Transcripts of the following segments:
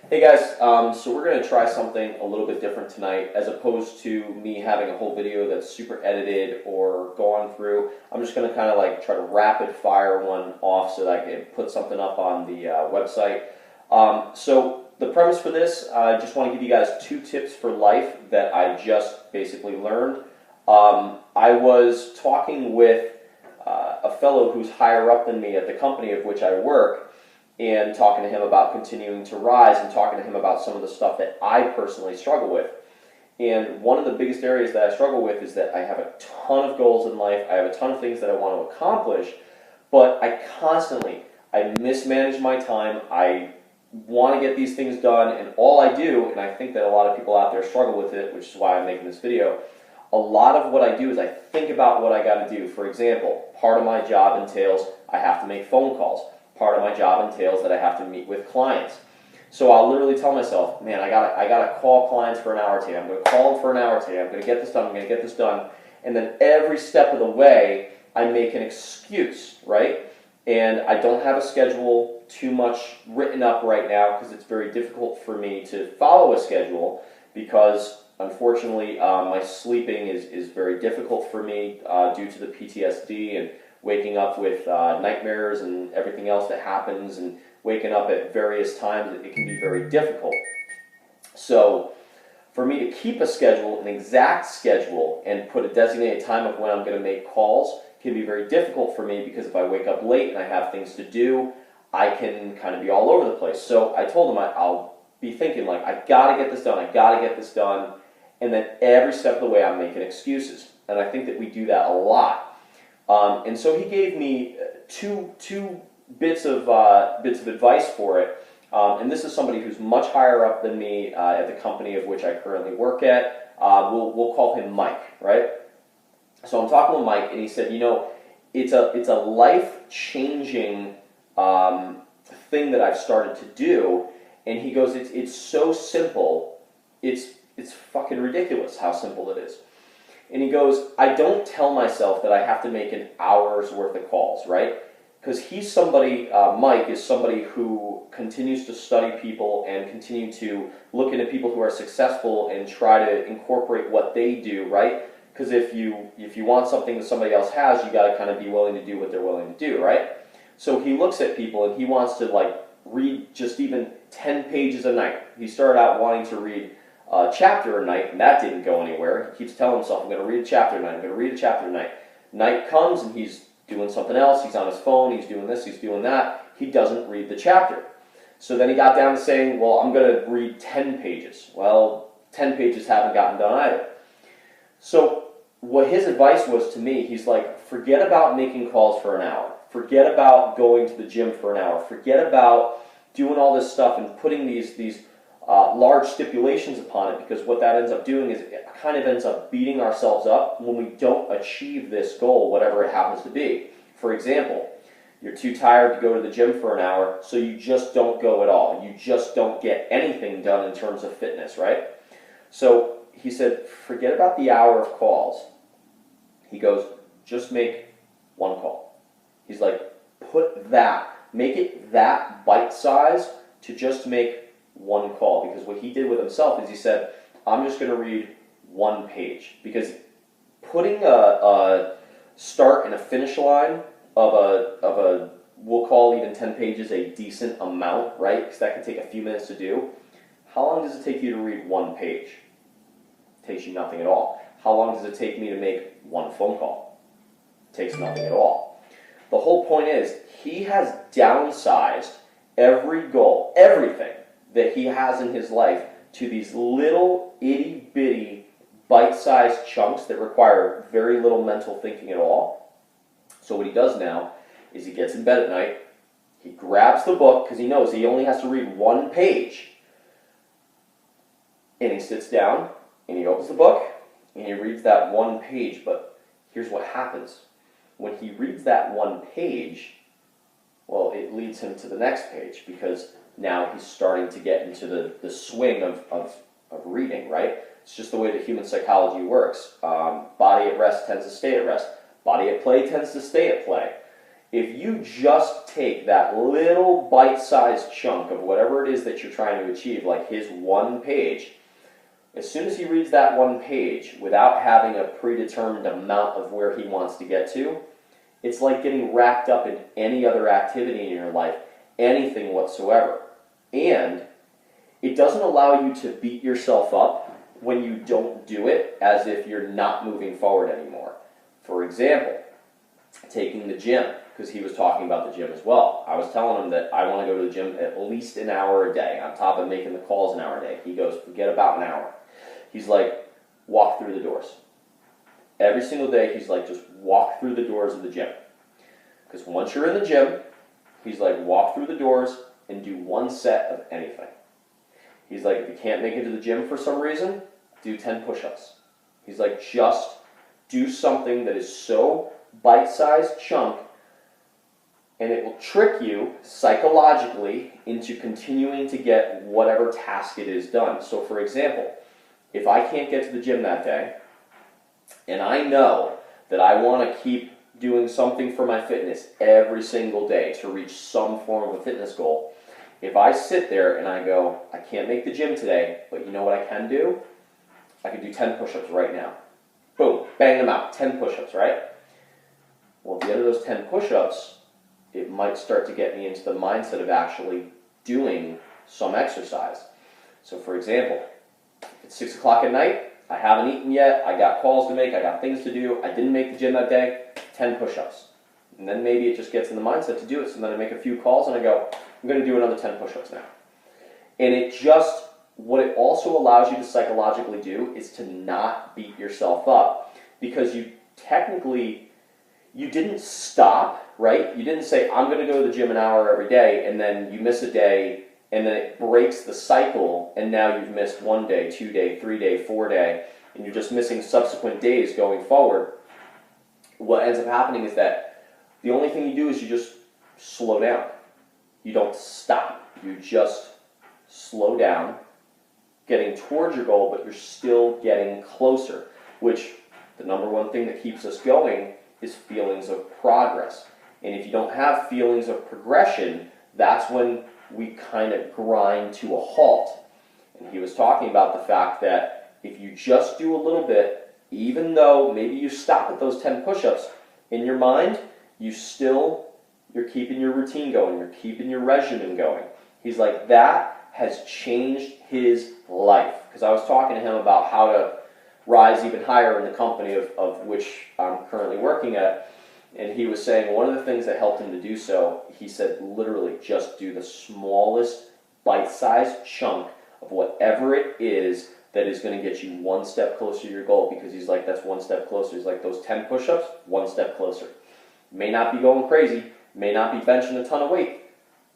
Hey guys, so we're going to try something a little bit different tonight. As opposed to me having a whole video that's super edited or gone through, I'm just going to kind of like try to rapid fire one off so that I can put something up on the website. So the premise for this, I just want to give you guys 2 tips for life that I just basically learned. I was talking with a fellow who's higher up than me at the company of which I work, and talking to him about continuing to rise and talking to him about some of the stuff that I personally struggle with. And one of the biggest areas that I struggle with is that I have a ton of goals in life, I have a ton of things that I want to accomplish, but I mismanage my time, I want to get these things done, and all I do, and I think that a lot of people out there struggle with it, which is why I'm making this video, a lot of what I do is I think about what I got to do. For example, part of my job entails I have to make phone calls. Part of my job entails that I have to meet with clients. So I'll literally tell myself, man, I gotta call clients for an hour today. I'm going to call them for an hour today. I'm going to get this done. I'm going to get this done. And then every step of the way, I make an excuse, right? And I don't have a schedule too much written up right now because it's very difficult for me to follow a schedule because, unfortunately, my sleeping is very difficult for me due to the PTSD and waking up with nightmares and everything else that happens, and waking up at various times, it can be very difficult. So for me to keep a schedule, an exact schedule, and put a designated time of when I'm going to make calls can be very difficult for me because if I wake up late and I have things to do, I can kind of be all over the place. So I told him I'll be thinking like, I got to get this done, I got to get this done, and then every step of the way I'm making excuses. And I think that we do that a lot. And so he gave me two bits of advice for it. And this is somebody who's much higher up than me at the company of which I currently work at. We'll call him Mike, right? So I'm talking with Mike, and he said, you know, it's a life-changing thing that I've started to do. And he goes, it's so simple, it's fucking ridiculous how simple it is. And he goes, I don't tell myself that I have to make an hour's worth of calls, right? Because he's somebody, Mike is somebody who continues to study people and continue to look into people who are successful and try to incorporate what they do, right? Because if you want something that somebody else has, you got to kind of be willing to do what they're willing to do, right? So he looks at people and he wants to like read just even 10 pages a night. He started out wanting to read a chapter a night, and that didn't go anywhere. He keeps telling himself, I'm going to read a chapter a night, I'm going to read a chapter a night. Night comes, and he's doing something else, he's on his phone, he's doing this, he's doing that. He doesn't read the chapter. So then he got down to saying, well, I'm going to read 10 pages. Well, 10 pages haven't gotten done either. So what his advice was to me, he's like, forget about making calls for an hour. Forget about going to the gym for an hour. Forget about doing all this stuff and putting these large stipulations upon it, because what that ends up doing is it kind of ends up beating ourselves up when we don't achieve this goal, whatever it happens to be. For example, you're too tired to go to the gym for an hour, so you just don't go at all. You just don't get anything done in terms of fitness, right? So he said, forget about the hour of calls. He goes, just make one call. He's like, make it that bite-sized to just make one call, because what he did with himself is he said, I'm just going to read one page, because putting a start and a finish line of a we'll call even 10 pages a decent amount, right? Because that can take a few minutes to do. How long does it take you to read one page? It takes you nothing at all. How long does it take me to make one phone call? It takes nothing at all. The whole point is he has downsized every goal, everything that he has in his life, to these little itty-bitty bite-sized chunks that require very little mental thinking at all. So what he does now is he gets in bed at night, he grabs the book, because he knows he only has to read one page, and he sits down, and he opens the book, and he reads that one page. But here's what happens. When he reads that one page, well, it leads him to the next page, because now he's starting to get into the swing of reading, right? It's just the way that human psychology works. Body at rest tends to stay at rest. Body at play tends to stay at play. If you just take that little bite-sized chunk of whatever it is that you're trying to achieve, like his one page, as soon as he reads that one page without having a predetermined amount of where he wants to get to, it's like getting wrapped up in any other activity in your life, anything whatsoever. And it doesn't allow you to beat yourself up when you don't do it as if you're not moving forward anymore. For example, taking the gym, because he was talking about the gym as well. I was telling him that I want to go to the gym at least an hour a day, on top of making the calls an hour a day. He goes, forget about an hour. He's like, walk through the doors. Every single day, he's like, just walk through the doors of the gym. Because once you're in the gym, he's like, walk through the doors and do one set of anything. He's like, if you can't make it to the gym for some reason, do 10 push-ups. He's like, just do something that is so bite-sized chunk, and it will trick you psychologically into continuing to get whatever task it is done. So for example, if I can't get to the gym that day, and I know that I want to keep doing something for my fitness every single day to reach some form of a fitness goal, if I sit there and I go, I can't make the gym today, but you know what I can do? I can do 10 push-ups right now. Boom, bang them out, 10 push-ups, right? Well, at the end of those 10 push-ups, it might start to get me into the mindset of actually doing some exercise. So for example, it's 6 o'clock at night, I haven't eaten yet, I got calls to make, I got things to do, I didn't make the gym that day, 10 push-ups. And then maybe it just gets in the mindset to do it, so then I make a few calls and I go, I'm going to do another 10 push-ups now. And it just, what it also allows you to psychologically do is to not beat yourself up, because you technically, you didn't stop, right? You didn't say, I'm going to go to the gym an hour every day, and then you miss a day, and then it breaks the cycle, and now you've missed 1 day, 2 day, 3 day, 4 day, and you're just missing subsequent days going forward. What ends up happening is that the only thing you do is you just slow down. You don't stop. You just slow down, getting towards your goal, but you're still getting closer, which the number one thing that keeps us going is feelings of progress. And if you don't have feelings of progression, that's when we kind of grind to a halt. And he was talking about the fact that if you just do a little bit, even though maybe you stop at those 10 push-ups, in your mind, you're keeping your routine going, you're keeping your regimen going. He's like, that has changed his life. Because I was talking to him about how to rise even higher in the company of which I'm currently working at. And he was saying one of the things that helped him to do so, he said literally just do the smallest bite-sized chunk of whatever it is that is going to get you one step closer to your goal, because he's like, that's one step closer. He's like, those 10 push-ups, one step closer. May not be going crazy, may not be benching a ton of weight,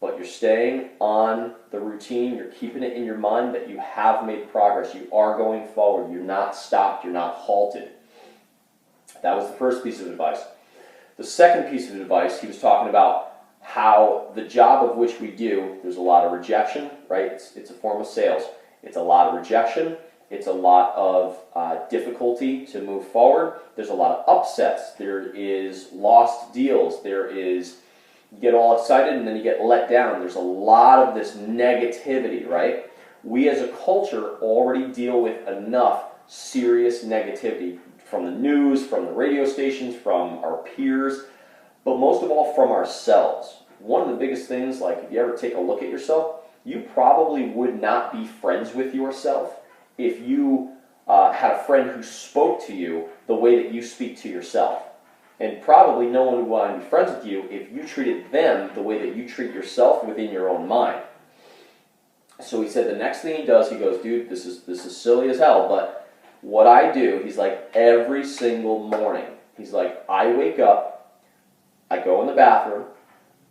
but you're staying on the routine, you're keeping it in your mind that you have made progress, you are going forward, you're not stopped, you're not halted. That was the first piece of advice. The second piece of advice, he was talking about how the job of which we do, there's a lot of rejection, right? It's a form of sales. It's a lot of rejection. It's a lot of difficulty to move forward. There's a lot of upsets. There is lost deals. There is, you get all excited and then you get let down. There's a lot of this negativity, right? We as a culture already deal with enough serious negativity from the news, from the radio stations, from our peers, but most of all from ourselves. One of the biggest things, like if you ever take a look at yourself, you probably would not be friends with yourself if you had a friend who spoke to you the way that you speak to yourself. And probably no one would want to be friends with you if you treated them the way that you treat yourself within your own mind. So he said the next thing he does, he goes, dude, this is silly as hell, but what I do, he's like, every single morning, he's like, I wake up, I go in the bathroom,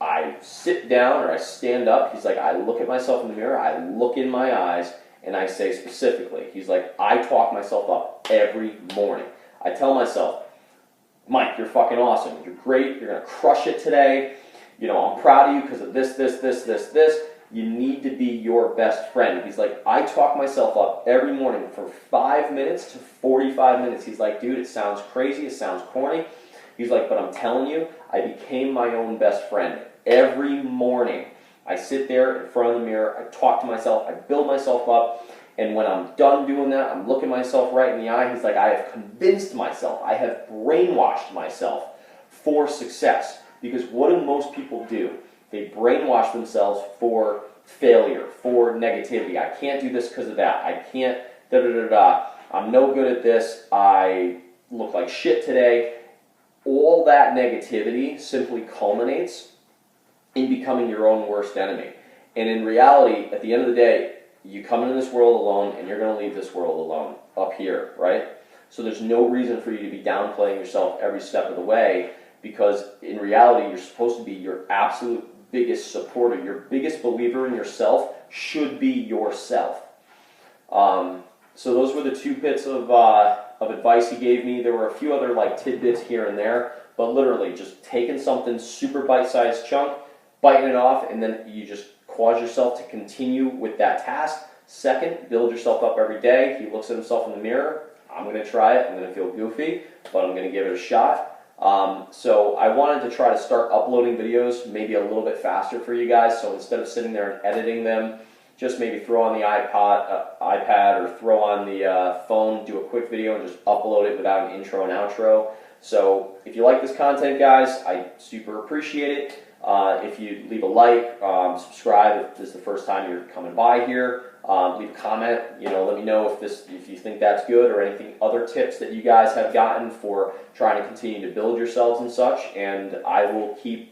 I sit down or I stand up, he's like, I look at myself in the mirror, I look in my eyes, and I say specifically, he's like, I talk myself up every morning. I tell myself, Mike, you're fucking awesome, you're great, you're going to crush it today, you know, I'm proud of you because of this. You need to be your best friend. He's like, I talk myself up every morning for 5 minutes to 45 minutes. He's like, dude, it sounds crazy, it sounds corny. He's like, but I'm telling you, I became my own best friend. Every morning, I sit there in front of the mirror, I talk to myself, I build myself up, and when I'm done doing that, I'm looking myself right in the eye. He's like, I have convinced myself, I have brainwashed myself for success. Because what do most people do? They brainwash themselves for failure, for negativity. I can't do this because of that. I can't, da-da-da-da. I'm no good at this. I look like shit today. All that negativity simply culminates in becoming your own worst enemy. And in reality, at the end of the day, you come into this world alone, and you're going to leave this world alone, up here, right? So there's no reason for you to be downplaying yourself every step of the way, because in reality, you're supposed to be your absolute biggest supporter. Your biggest believer in yourself should be yourself. So those were the 2 bits of advice he gave me. There were a few other like tidbits here and there, but literally just taking something super bite-sized chunk, biting it off, and then you just cause yourself to continue with that task. Second, build yourself up every day. He looks at himself in the mirror. I'm going to try it. I'm going to feel goofy, but I'm going to give it a shot. So I wanted to try to start uploading videos maybe a little bit faster for you guys. So instead of sitting there and editing them, just maybe throw on the iPad or throw on the phone, do a quick video and just upload it without an intro and outro. So if you like this content, guys, I super appreciate it. If you leave a like, subscribe if this is the first time you're coming by here. Leave a comment. Let me know if you think that's good, or anything other tips that you guys have gotten for trying to continue to build yourselves and such. And I will keep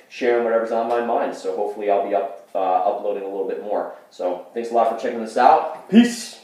sharing whatever's on my mind. So hopefully I'll be uploading a little bit more. So thanks a lot for checking this out. Peace.